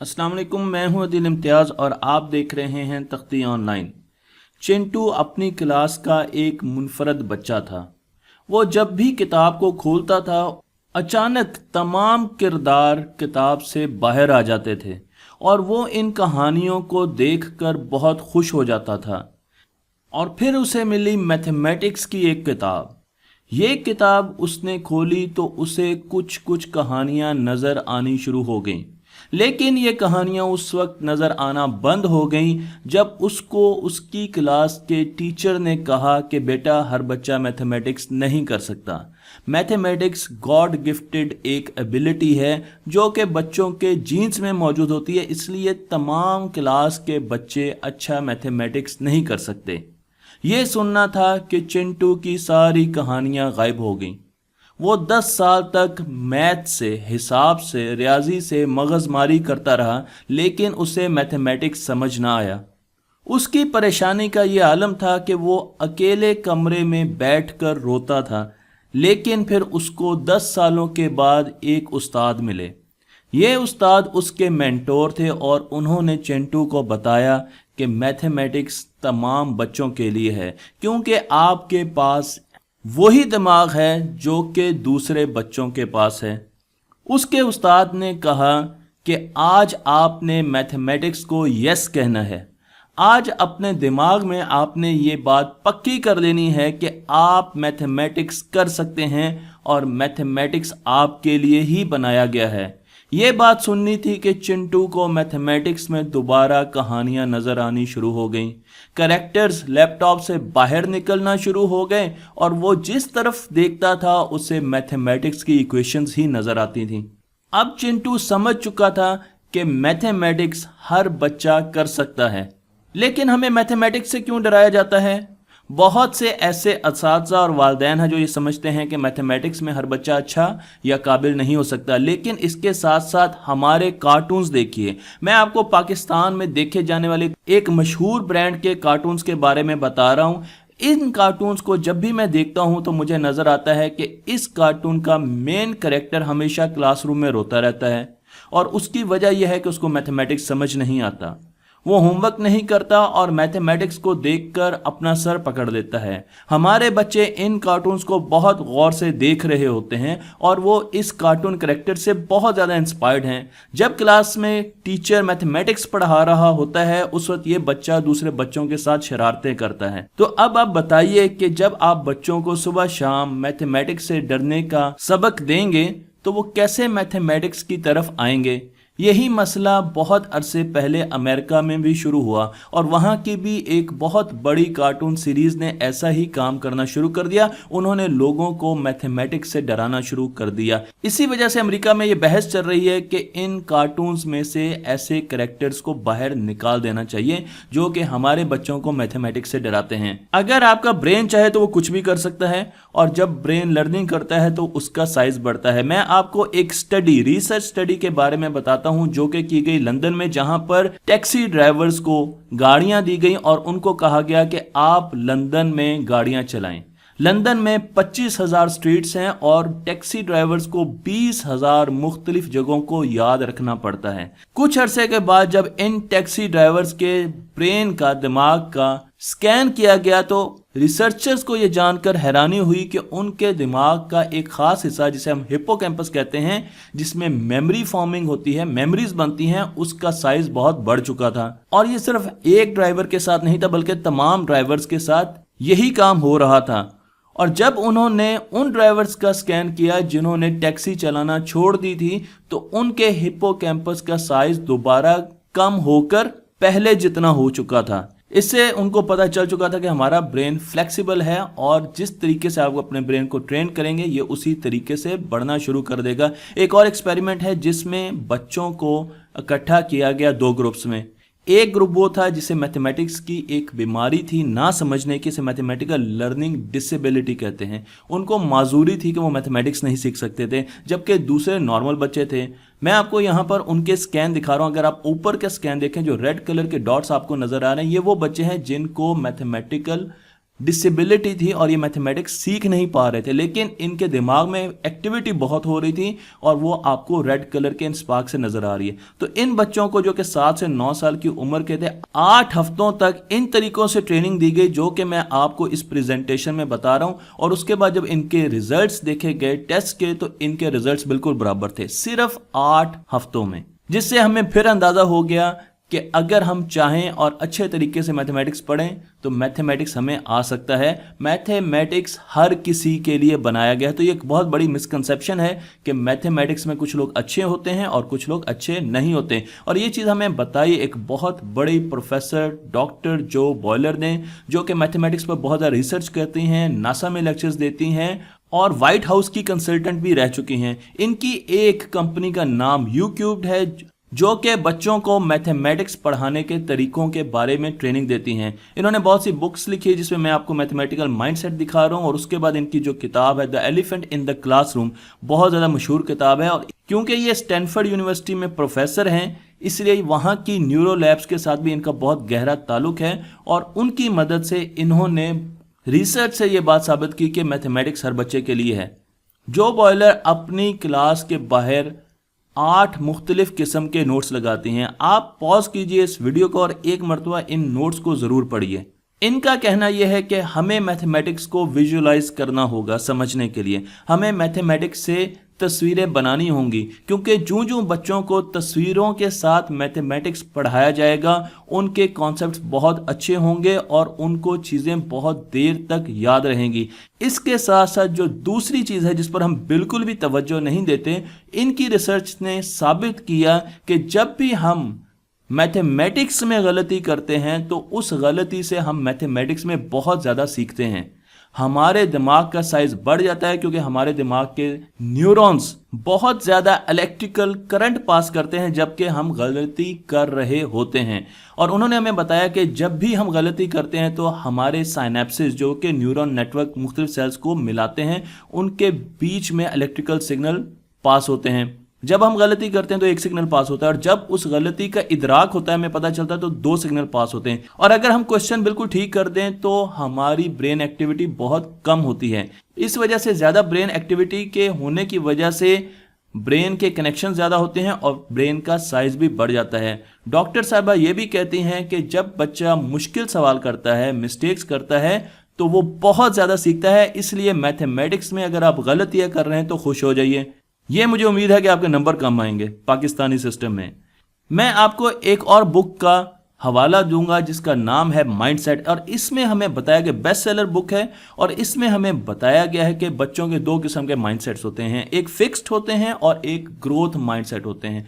अस्सलाम वालेकुम, मैं हूं अदील इम्तियाज़ और आप देख रहे हैं तख्ती ऑनलाइन। चिंटू अपनी क्लास का एक मुनफरद बच्चा था। वो जब भी किताब को खोलता था, अचानक तमाम किरदार किताब से बाहर आ जाते थे और वो इन कहानियों को देखकर बहुत खुश हो जाता था। और फिर उसे मिली मैथमेटिक्स की एक किताब। ये किताब उसने खोली तो उसे कुछ कुछ कहानियां नज़र आनी शुरू हो गईं। लेकिन ये कहानियां उस वक्त नज़र आना बंद हो गईं जब उसको उसकी क्लास के टीचर ने कहा कि बेटा, हर बच्चा मैथमेटिक्स नहीं कर सकता। मैथमेटिक्स गॉड गिफ्टेड एक एबिलिटी है जो कि बच्चों के जीन्स में मौजूद होती है, इसलिए तमाम क्लास के बच्चे अच्छा मैथमेटिक्स नहीं कर सकते। ये सुनना था कि चिंटू की सारी कहानियां गायब हो गईं। वो 10 साल तक मैथ से, हिसाब से, रियाजी से मगजमारी करता रहा, लेकिन उसे मैथमेटिक्स समझ ना आया। उसकी परेशानी का ये आलम था कि वो अकेले कमरे में बैठकर रोता था। लेकिन फिर उसको 10 सालों के बाद एक उस्ताद मिले। ये उस्ताद उसके मेंटोर थे और उन्होंने चिंटू को बताया कि मैथमेटिक्स तमाम बच्चों के लिए है, क्योंकि आपके पास वही दिमाग है जो कि दूसरे बच्चों के पास है। उसके उस्ताद ने कहा कि आज आपने मैथमेटिक्स को यस कहना है। आज अपने दिमाग में आपने ये बात पक्की कर लेनी है कि आप मैथमेटिक्स कर सकते हैं और मैथमेटिक्स आपके लिए ही बनाया गया है। ये बात सुननी थी कि चिंटू को मैथमेटिक्स में दोबारा कहानियां नजर आनी शुरू हो गईं। कैरेक्टर्स लैपटॉप से बाहर निकलना शुरू हो गए और वो जिस तरफ देखता था उसे मैथमेटिक्स की इक्वेशंस ही नजर आती थीं। अब चिंटू समझ चुका था कि मैथमेटिक्स हर बच्चा कर सकता है। लेकिन हमें मैथमेटिक्स से क्यों डराया जाता है? बहुत से ऐसे असातिज़ा और वालिदैन हैं जो ये समझते हैं कि मैथमेटिक्स में हर बच्चा अच्छा या काबिल नहीं हो सकता। लेकिन इसके साथ साथ हमारे कार्टून्स देखिए। मैं आपको पाकिस्तान में देखे जाने वाले एक मशहूर ब्रांड के कार्टून्स के बारे में बता रहा हूँ। इन कार्टून्स को जब भी मैं देखता हूँ तो मुझे नज़र आता है कि इस कार्टून का मेन कैरेक्टर हमेशा क्लासरूम में रोता रहता है और उसकी वजह यह है कि उसको मैथमेटिक्स समझ नहीं आता। वो होमवर्क नहीं करता और मैथमेटिक्स को देखकर अपना सर पकड़ लेता है। हमारे बच्चे इन कार्टून्स को बहुत गौर से देख रहे होते हैं और वो इस कार्टून कैरेक्टर से बहुत ज़्यादा इंस्पायर्ड हैं। जब क्लास में टीचर मैथमेटिक्स पढ़ा रहा होता है उस वक्त ये बच्चा दूसरे बच्चों के साथ शरारतें करता है। तो अब आप बताइए कि जब आप बच्चों को सुबह शाम मैथमेटिक्स से डरने का सबक देंगे तो वो कैसे मैथमेटिक्स की तरफ आएंगे? यही मसला बहुत अरसे पहले अमेरिका में भी शुरू हुआ और वहाँ की भी एक बहुत बड़ी कार्टून सीरीज़ ने ऐसा ही काम करना शुरू कर दिया। उन्होंने लोगों को मैथमेटिक्स से डराना शुरू कर दिया। इसी वजह से अमेरिका में ये बहस चल रही है कि इन कार्टून्स में से ऐसे कैरेक्टर्स को बाहर निकाल देना चाहिए जो कि हमारे बच्चों को मैथमेटिक्स से डराते हैं। अगर आपका ब्रेन चाहे तो वो कुछ भी कर सकता है और जब ब्रेन लर्निंग करता है तो उसका साइज बढ़ता है। मैं आपको एक रिसर्च स्टडी के बारे में बताता हूं जो कि की गई लंदन में, जहां पर टैक्सी ड्राइवर्स को गाड़ियां दी गई और उनको कहा गया कि आप लंदन में गाड़ियां चलाएं। लंदन में 25,000 स्ट्रीट्स हैं और टैक्सी ड्राइवर्स को 20,000 मुख्तलिफ जगहों को याद रखना पड़ता है। कुछ अरसे के बाद जब इन टैक्सी ड्राइवर्स के ब्रेन का, दिमाग का स्कैन किया गया तो रिसर्चर्स को यह जानकर हैरानी हुई कि उनके दिमाग का एक खास हिस्सा जिसे हम हिप्पोकैम्पस कहते हैं, जिसमें मेमोरी फॉर्मिंग होती है, मेमोरीज बनती हैं, उसका साइज बहुत बढ़ चुका था। और ये सिर्फ एक ड्राइवर के साथ नहीं था बल्कि तमाम ड्राइवर्स के साथ यही काम हो रहा था। और जब उन्होंने उन ड्राइवर्स का स्कैन किया जिन्होंने टैक्सी चलाना छोड़ दी थी तो उनके हिप्पोकैम्पस का साइज दोबारा कम होकर पहले जितना हो चुका था। इससे उनको पता चल चुका था कि हमारा ब्रेन फ्लेक्सिबल है और जिस तरीके से आप अपने ब्रेन को ट्रेन करेंगे ये उसी तरीके से बढ़ना शुरू कर देगा। एक और एक्सपेरिमेंट है जिसमें बच्चों को इकट्ठा किया गया 2 ग्रुप्स में। एक ग्रुप वो था जिसे मैथमेटिक्स की एक बीमारी थी ना समझने की, इसे मैथमेटिकल लर्निंग डिसेबिलिटी कहते हैं। उनको माजूरी थी कि वो मैथमेटिक्स नहीं सीख सकते थे, जबकि दूसरे नॉर्मल बच्चे थे। मैं आपको यहाँ पर उनके स्कैन दिखा रहा हूँ। अगर आप ऊपर का स्कैन देखें, जो रेड कलर के डॉट्स आपको नजर आ रहे हैं, ये वो बच्चे हैं जिनको मैथमेटिकल डिसेबिलिटी थी और ये मैथमेटिक्स सीख नहीं पा रहे थे, लेकिन इनके दिमाग में एक्टिविटी बहुत हो रही थी और वो आपको रेड कलर के इन स्पार्क से नजर आ रही है। तो इन बच्चों को जो कि 7 से 9 साल की उम्र के थे, 8 हफ्तों तक इन तरीकों से ट्रेनिंग दी गई जो कि मैं आपको इस प्रेजेंटेशन में बता रहा हूं। और उसके बाद जब इनके रिजल्ट्स देखे गए टेस्ट के, तो इनके रिजल्ट्स बिल्कुल बराबर थे, सिर्फ 8 हफ्तों में। जिससे हमें फिर अंदाजा हो गया कि अगर हम चाहें और अच्छे तरीके से मैथमेटिक्स पढ़ें तो मैथमेटिक्स हमें आ सकता है। मैथमेटिक्स हर किसी के लिए बनाया गया है। तो ये एक बहुत बड़ी मिसकंसेप्शन है कि मैथमेटिक्स में कुछ लोग अच्छे होते हैं और कुछ लोग अच्छे नहीं होते। और ये चीज़ हमें बताई एक बहुत बड़ी प्रोफेसर डॉक्टर जो बॉयलर ने, जो कि मैथमेटिक्स पर बहुत ज़्यादा रिसर्च करती हैं, नासा में लेक्चर्स देती हैं और व्हाइट हाउस की कंसल्टेंट भी रह चुकी हैं। इनकी एक कंपनी का नाम यूक्यूब्ड है जो कि बच्चों को मैथमेटिक्स पढ़ाने के तरीकों के बारे में ट्रेनिंग देती हैं। इन्होंने बहुत सी बुक्स लिखी है जिसमें मैं आपको मैथमेटिकल माइंडसेट दिखा रहा हूं। और उसके बाद इनकी जो किताब है the elephant in the classroom, बहुत ज़्यादा मशहूर किताब है। और क्योंकि ये स्टैनफोर्ड यूनिवर्सिटी में प्रोफेसर हैं, इसलिए वहाँ की न्यूरो लैब्स के साथ भी इनका बहुत गहरा ताल्लुक है। और उनकी मदद से इन्होंने रिसर्च से ये बात साबित की कि मैथमेटिक्स हर बच्चे के लिए है। जो बॉयलर अपनी क्लास के बाहर 8 मुख्तलिफ किस्म के नोट्स लगाती हैं। आप पॉज कीजिए इस वीडियो को और एक मरतबा इन नोट्स को ज़रूर पढ़िए। इनका कहना यह है कि हमें मैथमेटिक्स को विजुलाइज करना होगा समझने के लिए। हमें मैथमेटिक्स से तस्वीरें बनानी होंगी, क्योंकि जो बच्चों को तस्वीरों के साथ मैथमेटिक्स पढ़ाया जाएगा उनके कॉन्सेप्ट्स बहुत अच्छे होंगे और उनको चीज़ें बहुत देर तक याद रहेंगी। इसके साथ साथ जो दूसरी चीज़ है जिस पर हम बिल्कुल भी तवज्जो नहीं देते, इनकी रिसर्च ने साबित किया कि जब भी हम मैथमेटिक्स में गलती करते हैं तो उस गलती से हम मैथमेटिक्स में बहुत ज़्यादा सीखते हैं। हमारे दिमाग का साइज बढ़ जाता है क्योंकि हमारे दिमाग के न्यूरॉन्स बहुत ज़्यादा इलेक्ट्रिकल करंट पास करते हैं जबकि हम गलती कर रहे होते हैं। और उन्होंने हमें बताया कि जब भी हम गलती करते हैं तो हमारे साइनेप्सिस जो कि न्यूरॉन नेटवर्क मुख्तलिफ सेल्स को मिलाते हैं, उनके बीच में इलेक्ट्रिकल सिग्नल पास होते हैं। जब हम गलती करते हैं तो एक सिग्नल पास होता है और जब उस गलती का इदराक होता है, हमें पता चलता है, तो 2 सिग्नल पास होते हैं। और अगर हम क्वेश्चन बिल्कुल ठीक कर दें तो हमारी ब्रेन एक्टिविटी बहुत कम होती है। इस वजह से ज़्यादा ब्रेन एक्टिविटी के होने की वजह से ब्रेन के कनेक्शन ज़्यादा होते हैं और ब्रेन का साइज भी बढ़ जाता है। डॉक्टर साहबा ये भी कहती हैं कि जब बच्चा मुश्किल सवाल करता है, मिस्टेक्स करता है, तो वो बहुत ज़्यादा सीखता है। इसलिए मैथमेटिक्स में अगर आप गलतियाँ कर रहे हैं तो खुश हो जाइए। ये मुझे उम्मीद है कि आपके नंबर कम आएंगे पाकिस्तानी सिस्टम में। मैं आपको एक और बुक का हवाला दूंगा जिसका नाम है माइंडसेट, और इसमें हमें बताया गया, बेस्ट सेलर बुक है, और इसमें हमें बताया गया है कि बच्चों के 2 किस्म के माइंडसेट्स होते हैं, एक फिक्स्ड होते हैं और एक ग्रोथ माइंडसेट होते हैं।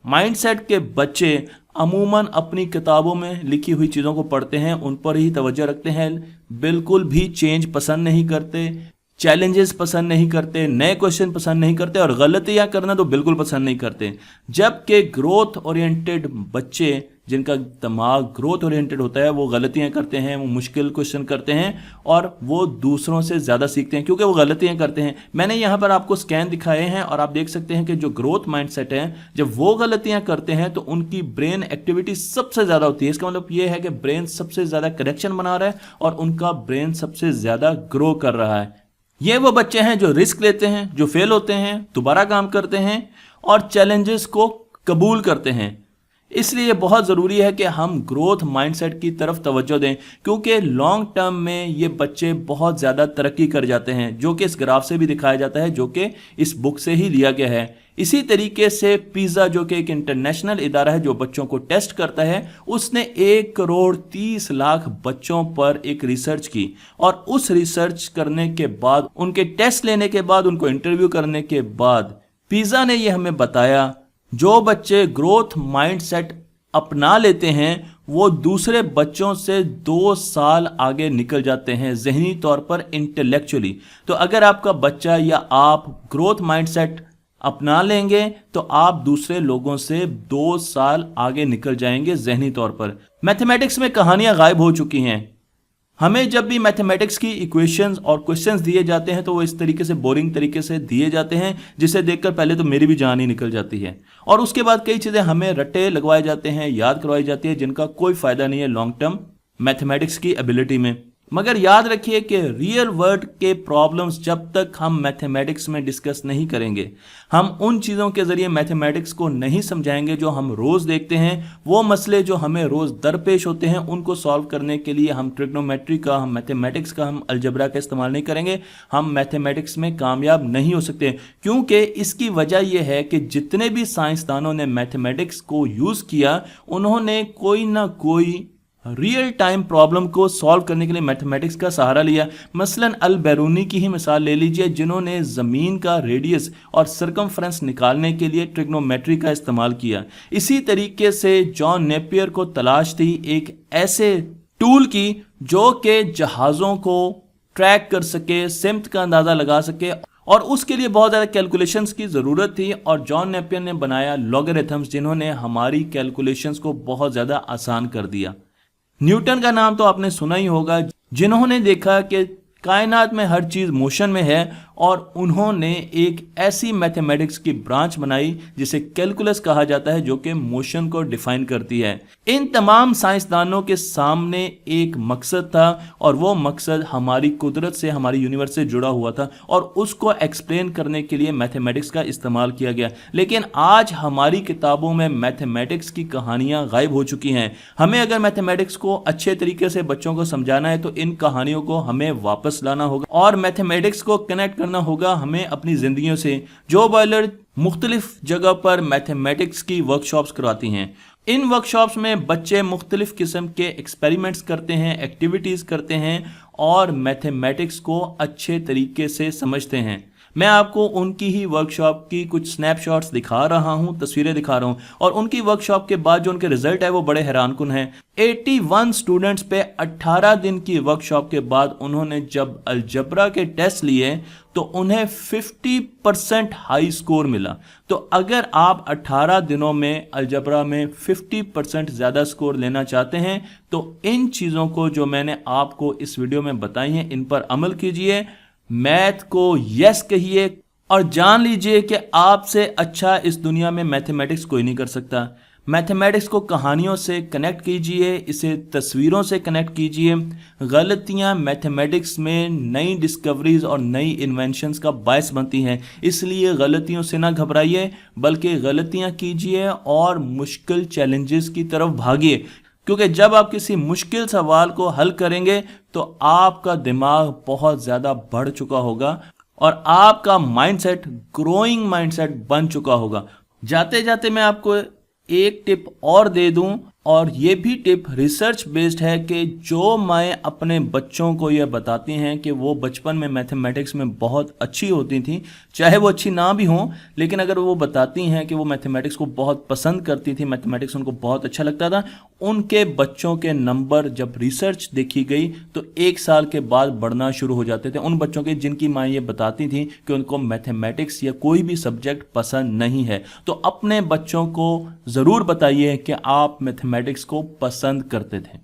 माइंडसेट के बच्चे अमूमन अपनी किताबों में लिखी हुई चीज़ों को पढ़ते हैं, उन पर ही तवज्जो रखते हैं, बिल्कुल भी चेंज पसंद नहीं करते, चैलेंजेस पसंद नहीं करते, नए क्वेश्चन पसंद नहीं करते और गलतियां करना तो बिल्कुल पसंद नहीं करते। जबकि ग्रोथ ओरिएंटेड बच्चे, जिनका दिमाग ग्रोथ ओरिएंटेड होता है, वो गलतियां करते हैं, वो मुश्किल क्वेश्चन करते हैं और वो दूसरों से ज़्यादा सीखते हैं क्योंकि वो गलतियां करते हैं। मैंने यहाँ पर आपको स्कैन दिखाए हैं और आप देख सकते हैं कि जो ग्रोथ माइंडसेट है, जब वो गलतियां करते हैं तो उनकी ब्रेन एक्टिविटी सबसे ज़्यादा होती है। इसका मतलब ये है कि ब्रेन सबसे ज़्यादा कनेक्शन बना रहा है और उनका ब्रेन सबसे ज़्यादा ग्रो कर रहा है। ये वो बच्चे हैं जो रिस्क लेते हैं, जो फेल होते हैं, दोबारा काम करते हैं और चैलेंजेस को कबूल करते हैं। इसलिए ये बहुत ज़रूरी है कि हम ग्रोथ माइंडसेट की तरफ तवज्जो दें, क्योंकि लॉन्ग टर्म में ये बच्चे बहुत ज़्यादा तरक्की कर जाते हैं, जो कि इस ग्राफ से भी दिखाया जाता है, जो कि इस बुक से ही लिया गया है। इसी तरीके से पिज़्ज़ा, जो कि एक इंटरनेशनल इदारा है जो बच्चों को टेस्ट करता है, उसने 1,30,00,000 बच्चों पर एक रिसर्च की और उस रिसर्च करने के बाद, उनके टेस्ट लेने के बाद, उनको इंटरव्यू करने के बाद पिज़्ज़ा ने यह हमें बताया, जो बच्चे ग्रोथ माइंडसेट अपना लेते हैं वो दूसरे बच्चों से 2 साल आगे निकल जाते हैं ज़हनी तौर पर, इंटेलेक्चुअली। तो अगर आपका बच्चा या आप ग्रोथ माइंडसेट अपना लेंगे तो आप दूसरे लोगों से 2 साल आगे निकल जाएंगे ज़हनी तौर पर। मैथमेटिक्स में कहानियां गायब हो चुकी हैं। हमें जब भी मैथमेटिक्स की इक्वेशंस और क्वेश्चंस दिए जाते हैं तो वो इस तरीके से बोरिंग तरीके से दिए जाते हैं जिसे देखकर पहले तो मेरी भी जान ही निकल जाती है, और उसके बाद कई चीज़ें हमें रट्टे लगवाए जाते हैं, याद करवाई जाती है, जिनका कोई फ़ायदा नहीं है लॉन्ग टर्म मैथमेटिक्स की एबिलिटी में। मगर याद रखिए कि रियल वर्ल्ड के प्रॉब्लम्स जब तक हम मैथमेटिक्स में डिस्कस नहीं करेंगे, हम उन चीज़ों के ज़रिए मैथमेटिक्स को नहीं समझाएंगे जो हम रोज़ देखते हैं, वो मसले जो हमें रोज़ दरपेश होते हैं, उनको सॉल्व करने के लिए हम ट्रिग्नोमेट्री का, हम मैथमेटिक्स का, हम अलजबरा का इस्तेमाल नहीं करेंगे, हम मैथमेटिक्स में कामयाब नहीं हो सकते। क्योंकि इसकी वजह यह है कि जितने भी साइंसदानों ने मैथमेटिक्स को यूज़ किया, उन्होंने कोई ना कोई रियल टाइम प्रॉब्लम को सॉल्व करने के लिए मैथमेटिक्स का सहारा लिया। मसलन अल बैरूनी की ही मिसाल ले लीजिए, जिन्होंने ज़मीन का रेडियस और सरकमफ्रेंस निकालने के लिए ट्रिग्नोमेट्री का इस्तेमाल किया। इसी तरीके से जॉन नेपियर को तलाश थी एक ऐसे टूल की जो कि जहाज़ों को ट्रैक कर सके, सिमत का अंदाज़ा लगा सके, और उसके लिए बहुत ज़्यादा कैलकुलेशंस की ज़रूरत थी, और जॉन नेपियर ने बनाया लॉगरिथम्स, जिन्होंने हमारी कैलकुलेशंस को बहुत ज़्यादा आसान कर दिया। न्यूटन का नाम तो आपने सुना ही होगा, जिन्होंने देखा कि कायनात में हर चीज़ मोशन में है, और उन्होंने एक ऐसी मैथमेटिक्स की ब्रांच बनाई जिसे कैलकुलस कहा जाता है, जो कि मोशन को डिफाइन करती है। इन तमाम साइंसदानों के सामने एक मकसद था, और वो मकसद हमारी कुदरत से, हमारी यूनिवर्स से जुड़ा हुआ था, और उसको एक्सप्लेन करने के लिए मैथमेटिक्स का इस्तेमाल किया गया। लेकिन आज हमारी किताबों में मैथमेटिक्स की कहानियाँ गायब हो चुकी हैं। हमें अगर मैथमेटिक्स को अच्छे तरीके से बच्चों को समझाना है तो इन कहानियों को हमें वापस लाना होगा, और मैथमेटिक्स को कनेक्ट करना होगा हमें अपनी जिंदगियों से। जो बॉयलर मुख्तलिफ जगह पर मैथमेटिक्स की वर्कशॉप्स करवाती हैं। इन वर्कशॉप्स में बच्चे मुख्तलिफ किस्म के एक्सपेरिमेंट्स करते हैं, एक्टिविटीज़ करते हैं, और मैथमेटिक्स को अच्छे तरीके से समझते हैं। मैं आपको उनकी ही वर्कशॉप की कुछ स्नैपशॉट्स दिखा रहा हूं, तस्वीरें दिखा रहा हूं, और उनकी वर्कशॉप के बाद जो उनके रिजल्ट है वो बड़े हैरानकुन हैं। 81 स्टूडेंट्स पे 18 दिन की वर्कशॉप के बाद उन्होंने जब अलजबरा के टेस्ट लिए तो उन्हें 50% हाई स्कोर मिला। तो अगर आप 18 दिनों में अलजबरा में 50% ज़्यादा स्कोर लेना चाहते हैं तो इन चीज़ों को जो मैंने आपको इस वीडियो में बताई हैं, इन पर अमल कीजिए, मैथ को यस कहिए, और जान लीजिए कि आपसे अच्छा इस दुनिया में मैथमेटिक्स कोई नहीं कर सकता। मैथमेटिक्स को कहानियों से कनेक्ट कीजिए, इसे तस्वीरों से कनेक्ट कीजिए। गलतियां मैथमेटिक्स में नई डिस्कवरीज और नई इन्वेंशंस का बायस बनती हैं, इसलिए गलतियों से ना घबराइए, बल्कि गलतियां कीजिए और मुश्किल चैलेंजेस की तरफ भागिए। क्योंकि जब आप किसी मुश्किल सवाल को हल करेंगे तो आपका दिमाग बहुत ज़्यादा बढ़ चुका होगा और आपका माइंडसेट ग्रोइंग माइंडसेट बन चुका होगा। जाते जाते मैं आपको एक टिप और दे दूं, और ये भी टिप रिसर्च बेस्ड है, कि जो माएँ अपने बच्चों को यह बताती हैं कि वो बचपन में मैथमेटिक्स में बहुत अच्छी होती थी, चाहे वो अच्छी ना भी हों, लेकिन अगर वो बताती हैं कि वो मैथमेटिक्स को बहुत पसंद करती थी, मैथमेटिक्स उनको बहुत अच्छा लगता था, उनके बच्चों के नंबर जब रिसर्च देखी गई तो 1 साल के बाद बढ़ना शुरू हो जाते थे, उन बच्चों के जिनकी माँ ये बताती थी कि उनको मैथमेटिक्स या कोई भी सब्जेक्ट पसंद नहीं है। तो अपने बच्चों को ज़रूर बताइए कि आप मैथमेटिक्स को पसंद करते थे।